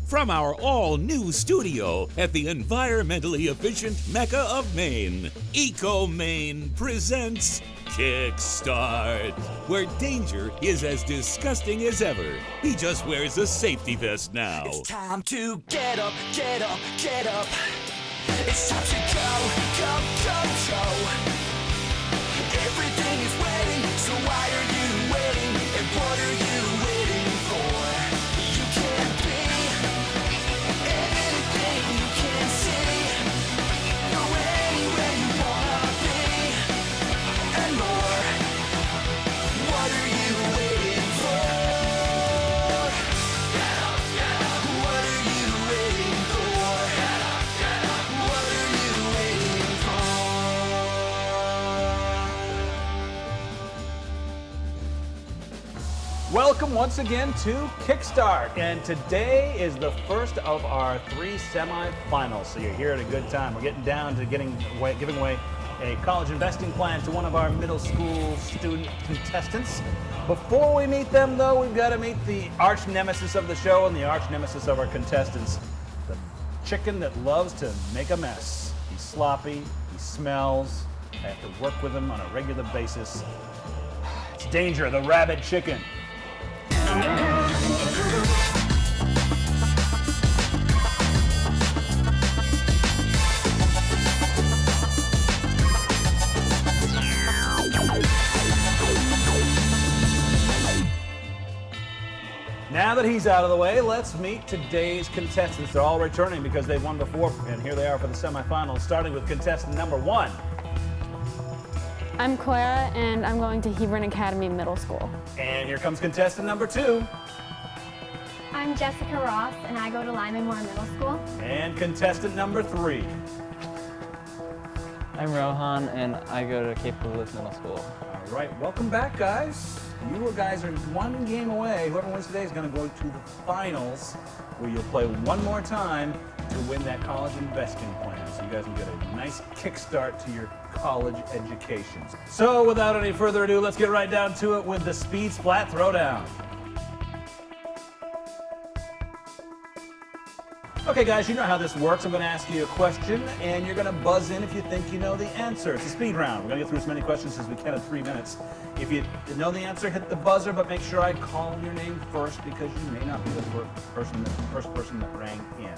from our all-new studio at the environmentally efficient Mecca of Maine, Eco Maine presents Kickstart, where danger is as disgusting as ever. He just wears a safety vest now. It's time to get up, get up, get up. It's time to go, go, go, go. Everything is waiting, so why are you waiting? And what are you waiting for? You can't be anything you can't see. Go anywhere you wanna be, and more. What are you waiting for? Get up, get up. What are you waiting for? Get up, get up. What are you waiting for? Welcome once again to Kickstart, and today is the first of our 3 semifinals. So you're here at a good time. We're getting down to giving away a college investing plan to one of our middle school student contestants. Before we meet them, though, we've got to meet the arch nemesis of the show and the arch nemesis of our contestants, the chicken that loves to make a mess. He's sloppy, he smells. I have to work with him on a regular basis. It's Danger, the rabid chicken. Now that he's out of the way, let's meet today's contestants. They're all returning because they've won before, and here they are for the semifinals, starting with contestant number 1. I'm Clara, and I'm going to Hebron Academy Middle School. And here comes contestant number 2. I'm Jessica Ross, and I go to Lyman Moore Middle School. And contestant number 3. I'm Rohan, and I go to Cape Lewis Middle School. All right, welcome back, guys. You guys are one game away. Whoever wins today is going to go to the finals, where you'll play one more time to win that college investing plan. So you guys can get a nice kickstart to your college educations. So without any further ado, let's get right down to it with the Speed Splat Throwdown. Okay, guys, you know how this works. I'm going to ask you a question, and you're going to buzz in if you think you know the answer. It's a speed round. We're going to get through as many questions as we can in 3 minutes. If you know the answer, hit the buzzer, but make sure I call your name first because you may not be the first person that rang in.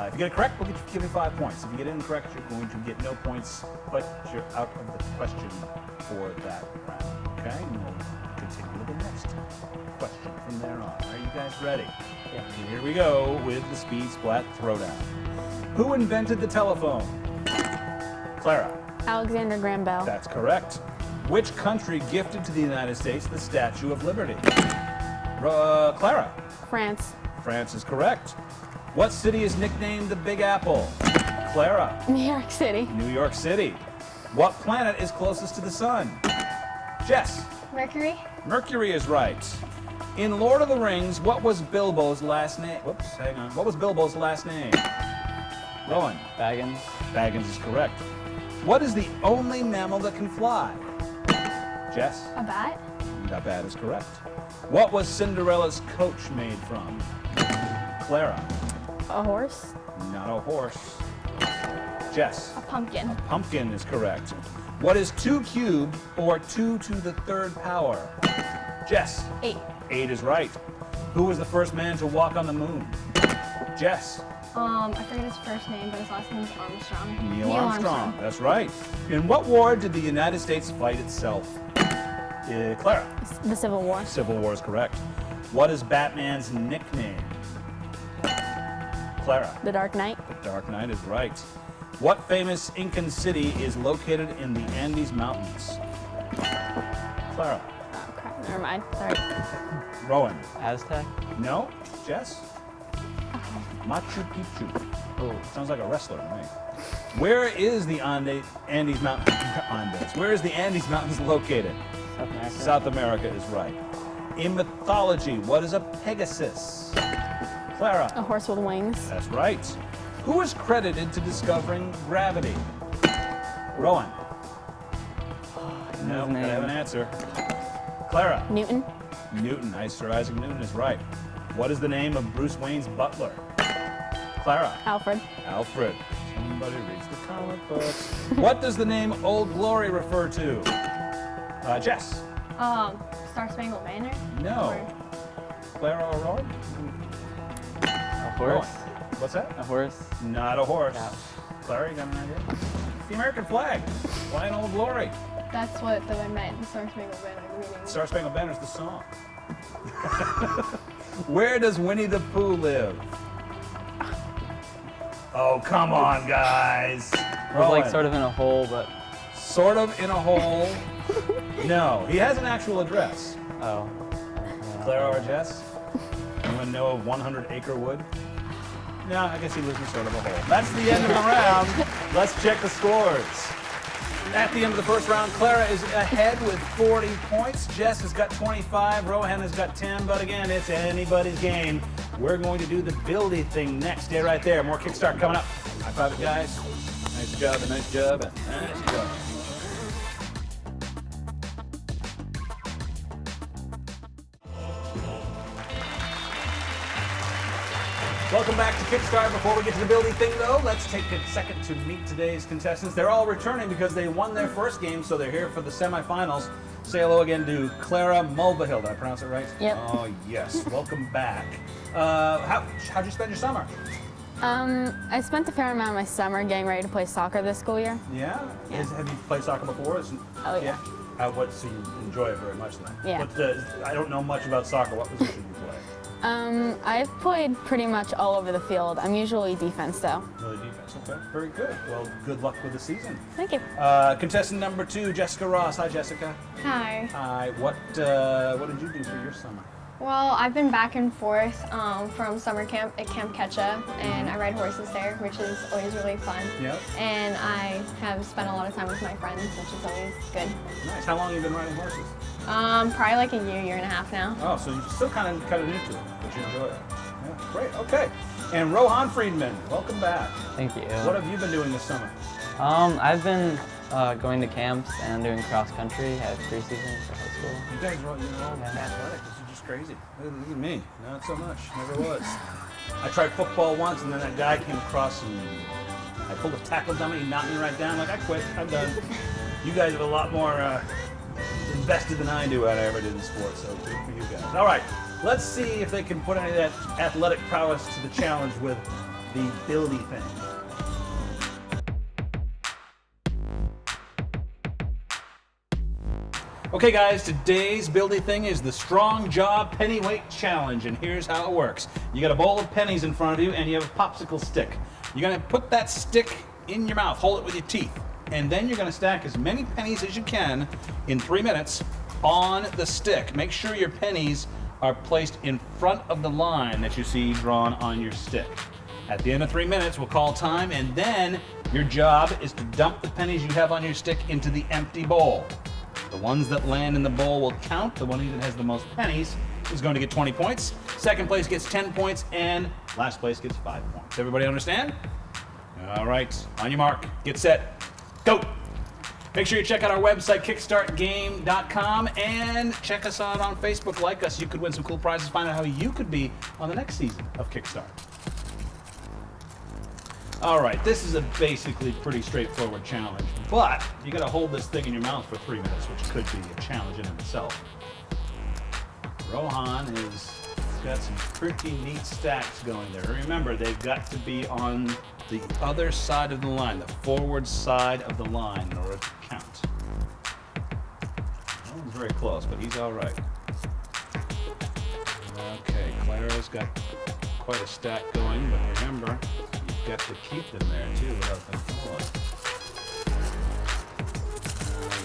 If you get it correct, we'll give you 5 points. If you get it incorrect, you're going to get no points, but you're out of the question for that round. Okay? And we'll continue with the next question from there on. Are you guys ready? Yeah. Here we go with the Speed Splat Throwdown. Who invented the telephone? Clara. Alexander Graham Bell. That's correct. Which country gifted to the United States the Statue of Liberty? Clara. France. France is correct. What city is nicknamed the Big Apple? Clara. New York City. New York City. What planet is closest to the sun? Jess. Mercury. Mercury is right. In Lord of the Rings, what was Bilbo's last name? Whoops, hang on. What was Bilbo's last name? Rowan. Baggins. Baggins is correct. What is the only mammal that can fly? Jess. A bat. That bat is correct. What was Cinderella's coach made from? Clara. A horse. Not a horse. Jess. A pumpkin. Pumpkin is correct. What is 2 cubed or 2 to the 3rd power? Jess. 8. 8 is right. Who was the first man to walk on the moon? Jess. I forget his first name, but his last name is Armstrong. Neil Armstrong. That's right. In what war did the United States fight itself? Clara. The Civil War. Civil War is correct. What is Batman's nickname? Clara. The Dark Knight. The Dark Knight is right. What famous Incan city is located in the Andes Mountains? Clara. Oh, crap. Never mind. Sorry. Rowan. Aztec. No? Jess? Machu Picchu. Oh. Sounds like a wrestler to me. Where is the Andes Mountains? Where is the Andes Mountains located? South America. South America is right. In mythology, what is a Pegasus? Clara. A horse with wings. That's right. Who is credited to discovering gravity? Rowan. No, His I have name. an answer. Clara. Newton. Newton. Sir Isaac Newton is right. What is the name of Bruce Wayne's butler? Clara. Alfred. Alfred. Somebody reads the comic books. What does the name Old Glory refer to? Jess. Star Spangled Banner? No. Or- Clara O'Rourke? A horse. What's that? A horse. Not a horse. Yeah. Clara, you got an idea? The American flag. Flying Old Glory. That's what I meant, Star Spangled Banner. Meaning. Star Spangled Banner's the song. Where does Winnie the Pooh live? Oh, come on, guys. It was like sort of in a hole, but Sort of in a hole. No, he has an actual address. oh. Clara or Jess? Anyone know of 100 Acre Wood? No, I guess he lives in sort of a hole. That's the end of the round. Let's check the scores. At the end of the first round, Clara is ahead with 40 points. Jess has got 25. Rohan has got 10. But again, it's anybody's game. We're going to do the buildy thing next. Stay right there. More Kickstart coming up. High five it, guys. Nice job, and nice job, and nice job. Welcome back to Kickstart. Before we get to the building thing, though, let's take a second to meet today's contestants. They're all returning because they won their first game, so they're here for the semifinals. Say hello again to Clara Mulvihill. Did I pronounce it right? Yep. Oh, yes. Welcome back. How'd you spend your summer? I spent a fair amount of my summer getting ready to play soccer this school year. Yeah? Yeah. Have you played soccer before? Oh, yeah. So you enjoy it very much then? Yeah. I don't know much about soccer. What position do you play? I've played pretty much all over the field. I'm usually defense, though. Really defense. Okay. Very good. Well, good luck with the season. Thank you. Contestant number 2, Jessica Ross. Hi, Jessica. Hi. Hi. What did you do for your summer? Well, I've been back and forth from summer camp at Camp Ketcha, and I ride horses there, which is always really fun. Yep. And I have spent a lot of time with my friends, which is always good. Nice. How long have you been riding horses? Probably like a year and a half now. Oh, so you're still kind of new to it, but you enjoy it. Yeah, great. Okay. And Rohan Friedman, welcome back. Thank you. What have you been doing this summer? I've been going to camps and doing cross country at preseason for high school. You guys are all athletic. This is just crazy. Look at me. Not so much. Never was. I tried football once, and then that guy came across and I pulled a tackle dummy. He knocked me right down. Like, I quit. I'm done. You guys have a lot more invested than I do what I ever did in sports, so good for you guys. All right, let's see if they can put any of that athletic prowess to the challenge with the buildy thing. Okay guys, today's buildy thing is the Strong Job Penny Weight Challenge, and here's how it works. You got a bowl of pennies in front of you, and you have a popsicle stick. You're gonna put that stick in your mouth, hold it with your teeth, and then you're gonna stack as many pennies as you can in 3 minutes on the stick. Make sure your pennies are placed in front of the line that you see drawn on your stick. At the end of 3 minutes, we'll call time, and then your job is to dump the pennies you have on your stick into the empty bowl. The ones that land in the bowl will count. The one that has the most pennies is going to get 20 points. Second place gets 10 points, and last place gets 5 points. Everybody understand? All right, on your mark, get set, go! Make sure you check out our website, kickstartgame.com, and check us out on Facebook. Like us, you could win some cool prizes. Find out how you could be on the next season of Kickstart. All right, this is a basically pretty straightforward challenge, but you gotta hold this thing in your mouth for 3 minutes, which could be a challenge in itself. Rohan has got some pretty neat stacks going there. Remember, they've got to be on the other side of the line, the forward side of the line in order to count. That one's very close, but he's all right. Okay, Clara's got quite a stack going, but remember, you've got to keep them there too without them falling.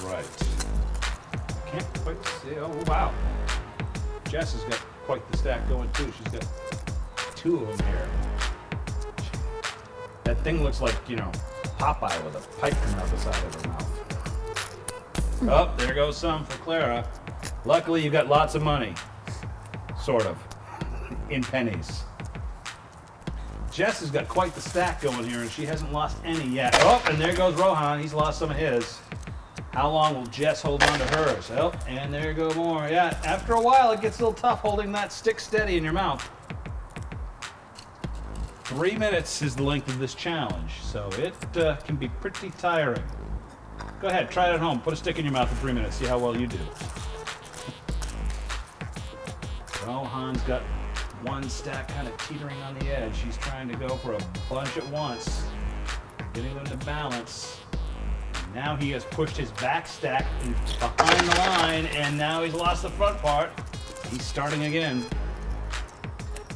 All right. Can't quite see. Oh, wow. Jess has got quite the stack going too. She's got 2 of them here. That thing looks like, Popeye with a pipe coming out the side of her mouth. Oh, there goes some for Clara. Luckily, you got lots of money. Sort of. In pennies. Jess has got quite the stack going here, and she hasn't lost any yet. Oh, and there goes Rohan. He's lost some of his. How long will Jess hold on to hers? Oh, and there go more. Yeah, after a while, it gets a little tough holding that stick steady in your mouth. 3 minutes is the length of this challenge, so it can be pretty tiring. Go ahead, try it at home. Put a stick in your mouth for 3 minutes. See how well you do. Rohan's got one stack kind of teetering on the edge. He's trying to go for a bunch at once, getting them to balance. Now he has pushed his back stack behind the line, and now he's lost the front part. He's starting again.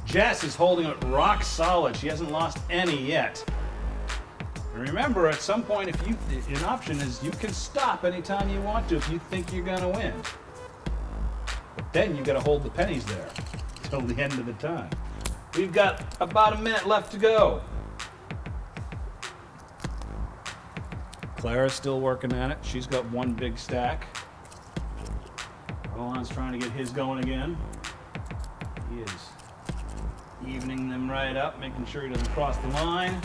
Jess is holding it rock solid. She hasn't lost any yet. And remember, at some point, an option is you can stop anytime you want to if you think you're gonna win. But then you gotta hold the pennies there till the end of the time. We've got about a minute left to go. Clara's still working at it. She's got one big stack. Roland's trying to get his going again. He is evening them right up, making sure he doesn't cross the line.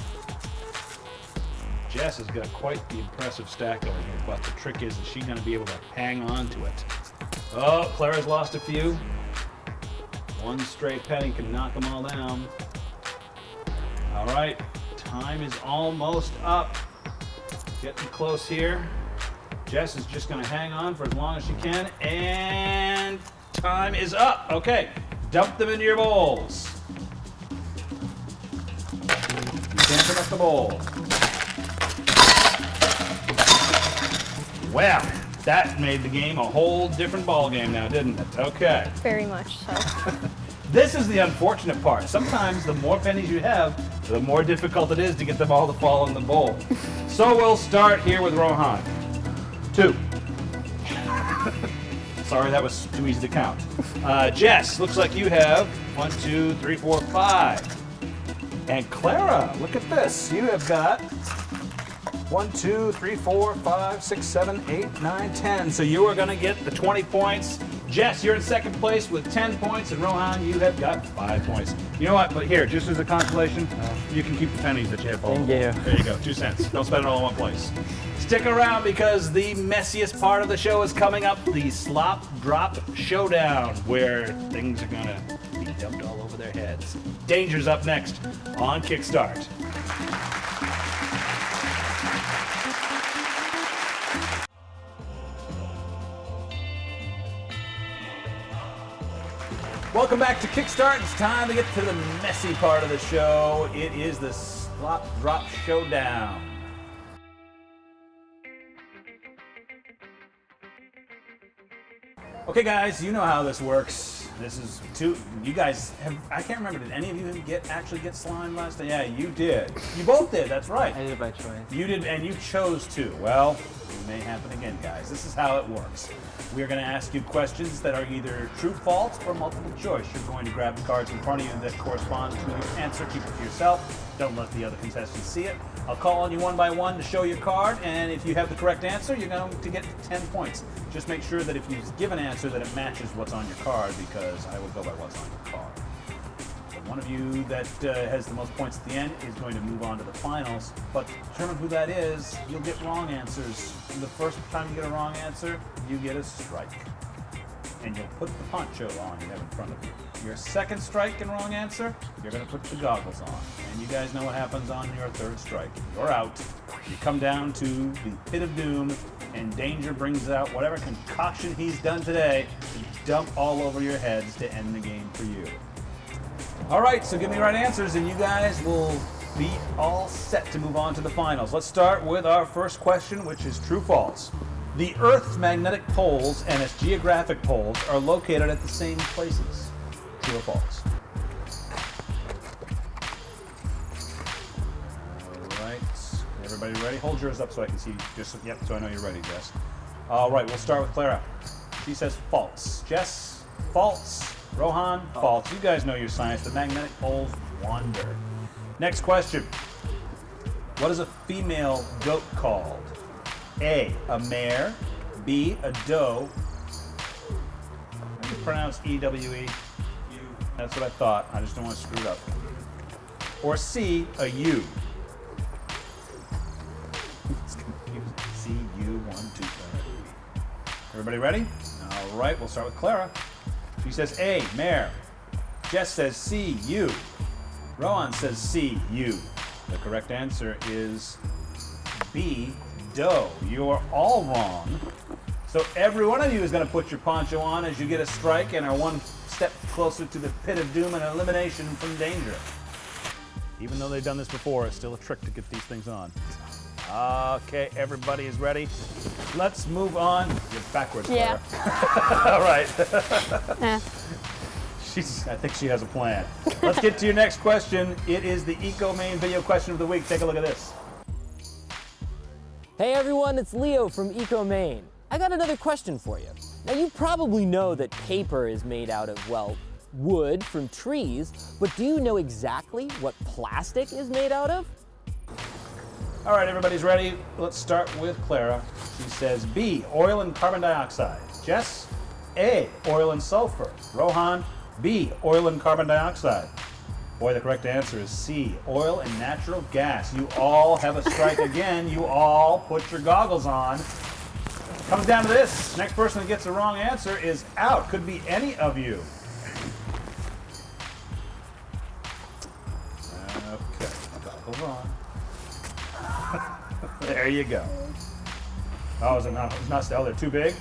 Jess has got quite the impressive stack going here, but the trick is she going to be able to hang on to it? Oh, Clara's lost a few. One straight penny can knock them all down. All right, time is almost up. Getting close here. Jess is just going to hang on for as long as she can, and time is up. Okay, dump them into your bowls. You can't pick up the bowl. Well, that made the game a whole different ball game now, didn't it? Okay. Very much so. This is the unfortunate part. Sometimes the more pennies you have, the more difficult it is to get them all to fall in the bowl. So we'll start here with Rohan. 2. Sorry, that was too easy to count. Jess, looks like you have 1, 2, 3, 4, 5. And Clara, look at this. You have got 1, 2, 3, 4, 5, 6, 7, 8, 9, 10. So you are going to get the 20 points. Jess, you're in second place with 10 points, and Rohan, you have got 5 points. You know what? But here, just as a consolation, you can keep the pennies that you have. Thank you. There you go, 2 cents. Don't spend it all in one place. Stick around because the messiest part of the show is coming up, the Slop Drop Showdown, where things are going to be dumped all over their heads. Danger's up next on Kickstart. Welcome back to Kickstart. It's time to get to the messy part of the show. It is the Slop Drop Showdown. Okay, guys, you know how this works. This is you guys have, I can't remember, did any of you actually get slime last time? Yeah, you did. You both did, that's right. I did it by choice. You did, and you chose to. Well, it may happen again, guys. This is how it works. We're going to ask you questions that are either true, false, or multiple choice. You're going to grab the cards in front of you that correspond to your answer. Keep it to yourself. Don't let the other contestants see it. I'll call on you one by one to show your card, and if you have the correct answer, you're going to get 10 points. Just make sure that if you give an answer that it matches what's on your card, because I will go by what's on your card. One of you that has the most points at the end is going to move on to the finals, but to determine who that is, you'll get wrong answers. The first time you get a wrong answer, you get a strike. And you'll put the poncho on you have in front of you. Your second strike and wrong answer, you're going to put the goggles on. And you guys know what happens on your third strike. You're out. You come down to the pit of doom, and Danger brings out whatever concoction he's done today to dump all over your heads to end the game for you. All right, so give me right answers, and you guys will be all set to move on to the finals. Let's start with our first question, which is true/false. The Earth's magnetic poles and its geographic poles are located at the same places. True or false? All right, everybody ready? Hold yours up so I can see. Yep, so I know you're ready, Jess. All right, we'll start with Clara. She says false. Jess, false. Rohan, false. You guys know your science. The magnetic poles wander. Next question. What is a female goat called? A mare. B, a doe. I can pronounce E-W-E. That's what I thought. I just don't want to screw it up. Or C, a ewe. It's confusing. C-U, 1, 2, 3. Everybody ready? All right, we'll start with Clara. She says A, mare. Jess says C, ewe. Rowan says C, you. The correct answer is B, dough. You are all wrong. So every one of you is going to put your poncho on as you get a strike and are one step closer to the pit of doom and elimination from danger. Even though they've done this before, it's still a trick to get these things on. Okay, everybody is ready. Let's move on. You're backwards, Yeah. Clara. All right. Eh. I think she has a plan. Let's get to your next question. It is the EcoMain video question of the week. Take a look at this. Hey everyone, it's Leo from EcoMain. I got another question for you. Now you probably know that paper is made out of, well, wood from trees, but do you know exactly what plastic is made out of? All right, everybody's ready. Let's start with Clara. She says B, oil and carbon dioxide. Jess, A, oil and sulfur. Rohan, B, oil and carbon dioxide. Boy, the correct answer is C, oil and natural gas. You all have a strike again. You all put your goggles on. Comes down to this. Next person that gets the wrong answer is out. Could be any of you. Okay, goggles on. There you go. Oh, is it not? It's not. Oh, they're too big.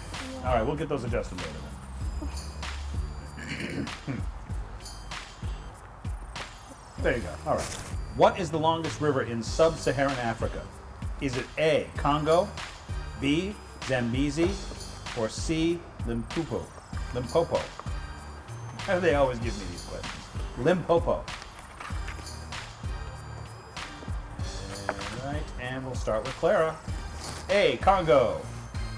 All right, we'll get those adjusted later then. There you go. All right. What is the longest river in sub-Saharan Africa? Is it A, Congo, B, Zambezi, or C, Limpopo? Limpopo. How do they always give me these questions? Limpopo. All right, and we'll start with Clara. A, Congo.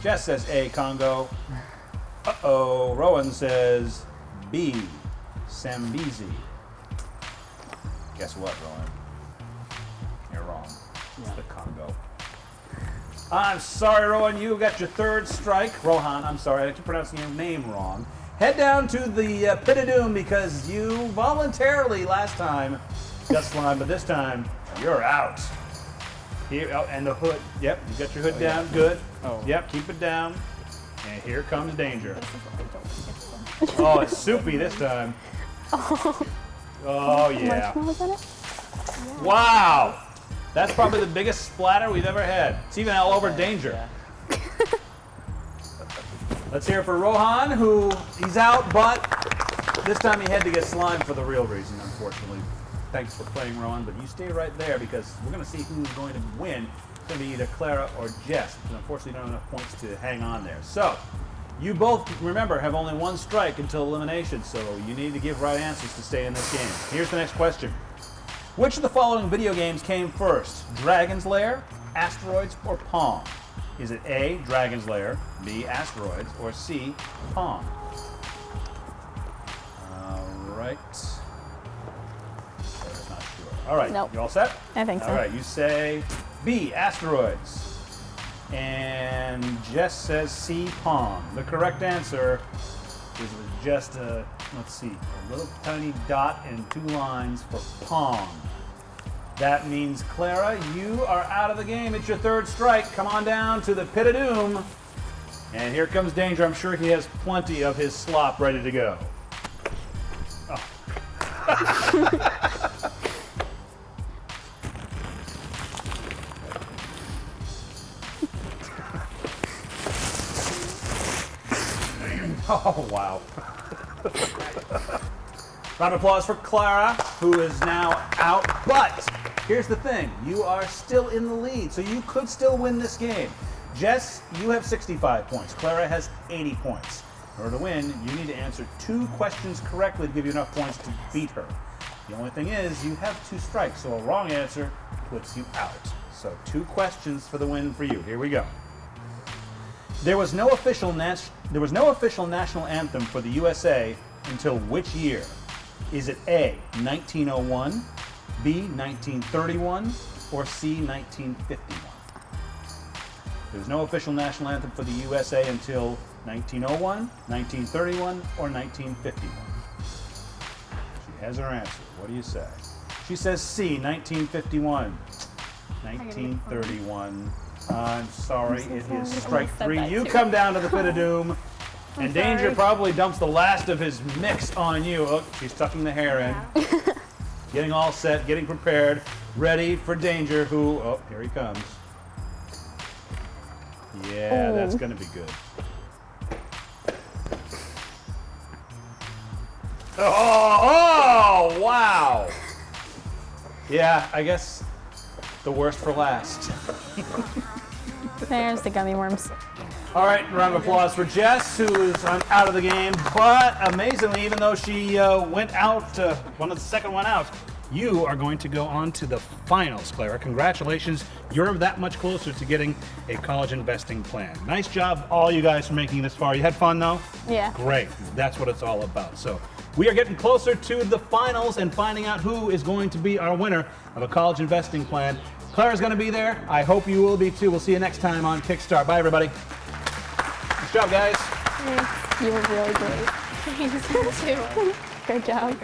Jess says A, Congo. Uh-oh, Rowan says B, Zambezi. Guess what, Rowan? You're wrong. It's the Congo. I'm sorry, Rowan, you got your third strike. Rohan, I'm sorry, I keep pronouncing your name wrong. Head down to the pit of doom because you voluntarily last time got slimed, but this time you're out. Here, oh, and the hood. Yep, you got your hood down. Good. Oh. Yep, keep it down. And here comes danger. Oh, it's soupy this time. Oh, yeah. Marshmallows in it? Wow. That's probably the biggest splatter we've ever had. It's even all over danger. Let's hear it for Rohan, who he's out, but this time he had to get slimed for the real reason, unfortunately. Thanks for playing, Rohan, but you stay right there because we're going to see who's going to win. It's going to be either Clara or Jess, because unfortunately you don't have enough points to hang on there. So, you both, remember, have only one strike until elimination, so you need to give right answers to stay in this game. Here's the next question. Which of the following video games came first? Dragon's Lair, Asteroids, or Pong? Is it A, Dragon's Lair, B, Asteroids, or C, Pong? All right. Clara's not sure. All right, Nope. you all set? I think so. All right, you say B, Asteroids. And Jess says C, Pong. The correct answer is just a, let's see, a little tiny dot and two lines for Pong. That means, Clara, you are out of the game. It's your third strike. Come on down to the pit of doom. And here comes danger. I'm sure he has plenty of his slop ready to go. Oh. Oh, wow. Round of applause for Clara, who is now out. But here's the thing. You are still in the lead, so you could still win this game. Jess, you have 65 points. Clara has 80 points. In order to win, you need to answer 2 questions correctly to give you enough points to beat her. The only thing is, you have 2 strikes, so a wrong answer puts you out. So 2 questions for the win for you. Here we go. There was no official national anthem for the USA until which year? Is it A, 1901, B, 1931, or C, 1951? There was no official national anthem for the USA until 1901, 1931, or 1951. She has her answer. What do you say? She says C, 1951. 1931. I'm sorry, it is strike 3. You come down to the pit of doom, and danger probably dumps the last of his mix on you. Oh, she's tucking the hair in. getting all set, getting prepared, ready for danger. Who? Oh, here he comes. Yeah, that's going to be good. Oh, wow. Yeah, I guess the worst for last. There's the gummy worms. All right, round of applause for Jess, who's out of the game. But amazingly, even though she went out, one of the second one out, you are going to go on to the finals, Clara. Congratulations. You're that much closer to getting a college investing plan. Nice job, all you guys, for making it this far. You had fun, though? Yeah. Great. That's what it's all about. So we are getting closer to the finals and finding out who is going to be our winner of a college investing plan. Clara's going to be there. I hope you will be, too. We'll see you next time on Kickstart. Bye, everybody. Good job, guys. Thanks. You were really great. Thanks, you too. Good job.